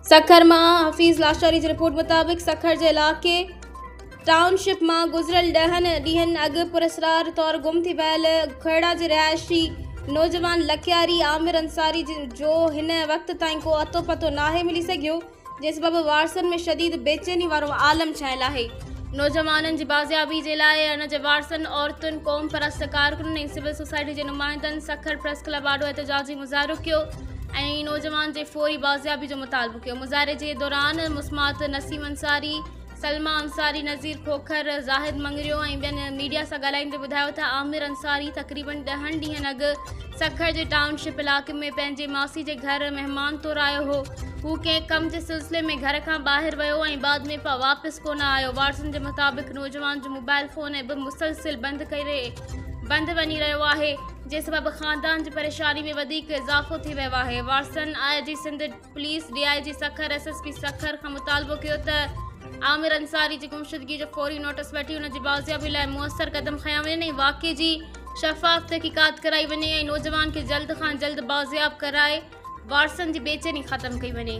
सखर मां हफ़ीज़ लाशारी जी रिपोर्ट मुताबिक़ सखर जे इलाक़े टाउनशिप मां गुज़िरियल 10 ॾींहनि अॻु पुरस्रार तौरु गुम थी वियल खेड़ा जे रहायशी नौजवान लखियारी आमिर अंसारी जो हिन वक़्त ताईं को अतो पतो नाहे मिली सघियो, जे सबबि वारसनि में शदीद बेचैनी वारो आलम छायल आहे। नौजवाननि जी बाज़ियाबी जे लाइ उन जे वारसनि, औरतुनि, क़ौम परस्त कारकुननि ऐं सिविल सोसाइटी जे नुमाइंदनि सखर प्रेस क्लब आॾो एहतजाजी मुज़ाहिरो कयो ऐं नौजवान जे फौरी बाज़ियाबी जो मुतालबो कयो। मुज़ाहिरे जे दौरान मुस्मात नसीम अंसारी, सलमा अंसारी, नज़ीर खोखर, ज़ाहिद मंगरियो ऐं ॿियनि मीडिया सां ॻाल्हाईंदे ॿुधायो त आमिर अंसारी तक़रीबन 10 ॾींहनि अॻु सखर जे टाउनशिप इलाक़े में पंहिंजे मासी जे घर महिमान तौरु आयो हो। हू कंहिं कम जे सिलसिले में घर खां ॿाहिरि वियो ऐं बाद में वापसि कोन आयो। वारसनि जे मुताबिक़ नौजवान जो मोबाइल फ़ोन बि मुसलसिल बंदि वञी रहियो आहे, जे सबबि ख़ानदान जी परेशानी में वधीक इज़ाफ़ो थी वियो आहे। वारसनि IG. Sindh police, DIG Sukkur, SSP Sukkur खां मुतालबो कयो त आमिर अंसारी जी गुमशुदगी जो फौरी नोटिस वठी उन जी बाज़ियाबी लाइ मुअसर क़दम खयां वञनि ऐं वाक़े जी शफ़ाफ़ तहक़ीक़ात कराई वञे ऐं नौजवान खे जल्द खां जल्द बाज़ियाब कराए वारसनि जी बेचैनी ख़त्म कई वञे।